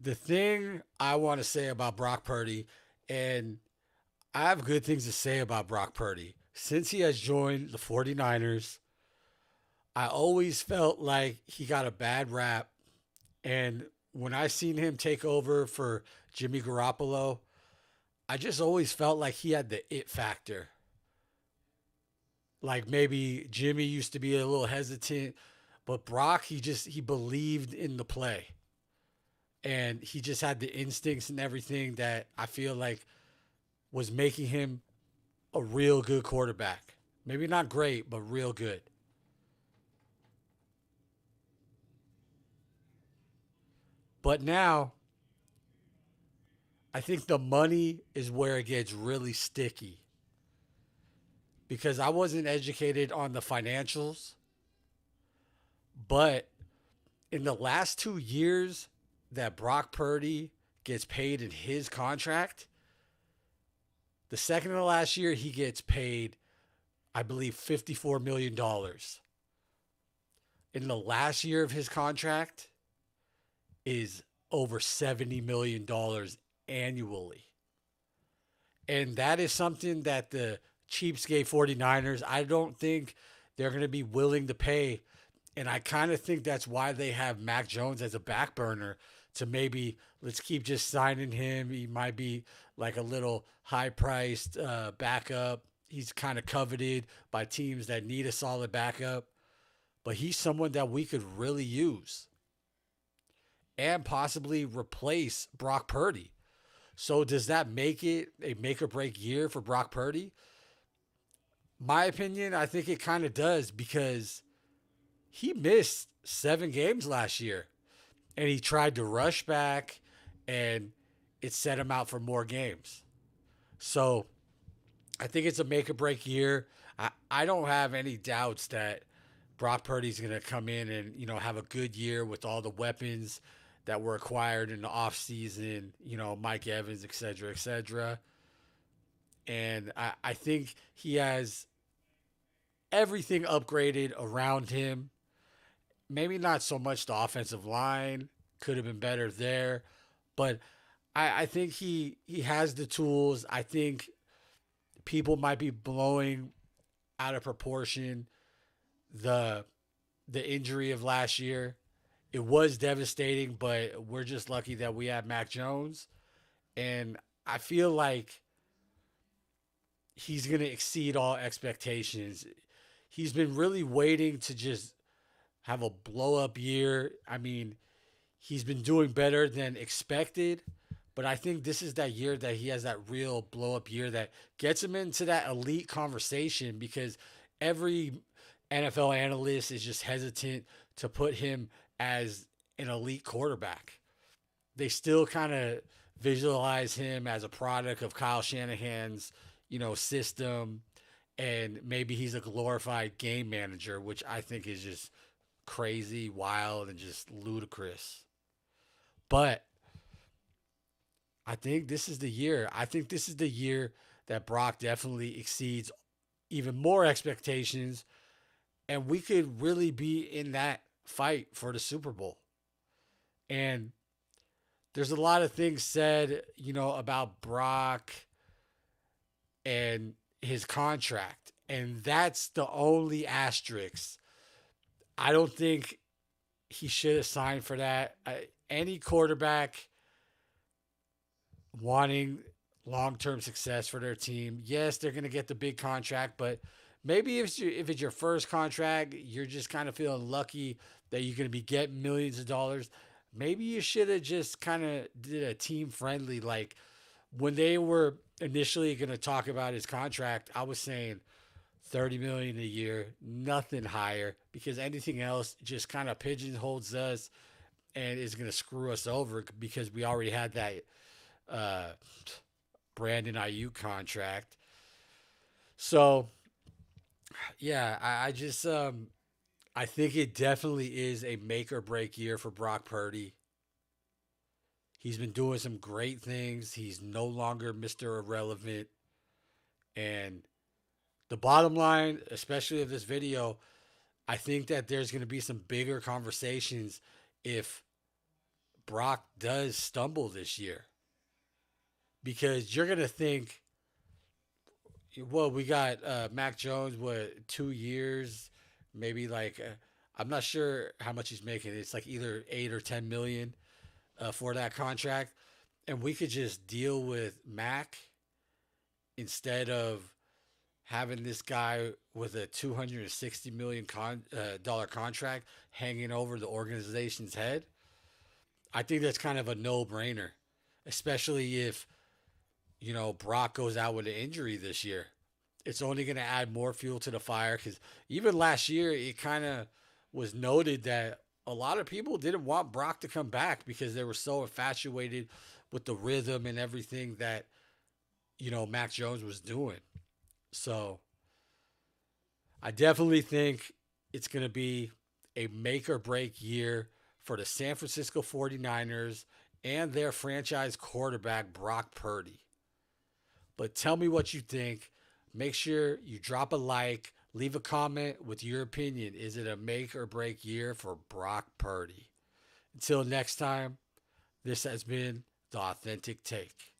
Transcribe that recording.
The thing I want to say about Brock Purdy, and I have good things to say about Brock Purdy. Since he has joined the 49ers, I always felt like he got a bad rap. And when I seen him take over for Jimmy Garoppolo, I just always felt like he had the it factor. Like maybe Jimmy used to be a little hesitant, but Brock, he believed in the play. And he just had the instincts and everything that I feel like was making him a real good quarterback. Maybe not great, but real good. But now I think the money is where it gets really sticky because I wasn't educated on the financials, but in the last 2 years that Brock Purdy gets paid in his contract, the second to last year he gets paid, I believe, $54 million. Dollars. In the last year of his contract is over $70 million annually. And that is something that the cheapskate 49ers, I don't think they're going to be willing to pay. And I kind of think that's why they have Mac Jones as a back burner to maybe let's keep just signing him. He might be like a little high priced backup. He's kind of coveted by teams that need a solid backup, but he's someone that we could really use and possibly replace Brock Purdy. So does that make it a make or break year for Brock Purdy? My opinion, I think it kind of does because he missed 7 games last year and he tried to rush back and it set him out for more games. So I think it's a make or break year. I don't have any doubts that Brock Purdy's going to come in and, have a good year with all the weapons that were acquired in the offseason, Mike Evans, et cetera, et cetera. And I think he has everything upgraded around him. Maybe not so much the offensive line, could have been better there. But I think he has the tools. I think people might be blowing out of proportion the the injury of last year. It was devastating, but we're just lucky that we have Mac Jones. And I feel like he's going to exceed all expectations. He's been really waiting to just have a blow up year. I mean, he's been doing better than expected, but I think this is that year that he has that real blow up year that gets him into that elite conversation because every NFL analyst is just hesitant to put him as an elite quarterback. They still kind of visualize him as a product of Kyle Shanahan's, system, and maybe he's a glorified game manager, which I think is just crazy, wild, and just ludicrous. But I think this is the year. I think this is the year that Brock definitely exceeds even more expectations, and we could really be in that fight for the Super Bowl. And there's a lot of things said, about Brock and his contract. And that's the only asterisk. I don't think he should have signed for that. Any quarterback wanting long term success for their team, yes, they're going to get the big contract, but maybe if it's your first contract, you're just kind of feeling lucky that you're going to be getting millions of dollars. Maybe you should have just kind of did a team friendly. Like when they were initially going to talk about his contract, I was saying 30 million a year, nothing higher, because anything else just kind of pigeonholes us and is going to screw us over because we already had that uh, Brandon Ayuk contract. So yeah, I just I think it definitely is a make or break year for Brock Purdy. He's been doing some great things. He's no longer Mr. Irrelevant. And the bottom line, especially of this video, I think that there's going to be some bigger conversations if Brock does stumble this year because you're going to think, well, we got Mac Jones, what, 2 years, maybe like, I'm not sure how much he's making. It's like either 8 or 10 million for that contract. And we could just deal with Mac instead of having this guy with a $260 million dollar contract hanging over the organization's head. I think that's kind of a no-brainer, especially if Brock goes out with an injury this year. It's only going to add more fuel to the fire because even last year it kind of was noted that a lot of people didn't want Brock to come back because they were so infatuated with the rhythm and everything that Mac Jones was doing. So I definitely think it's going to be a make or break year for the San Francisco 49ers and their franchise quarterback, Brock Purdy. But tell me what you think. Make sure you drop a like, leave a comment with your opinion. Is it a make or break year for Brock Purdy? Until next time, this has been The Authentic Take.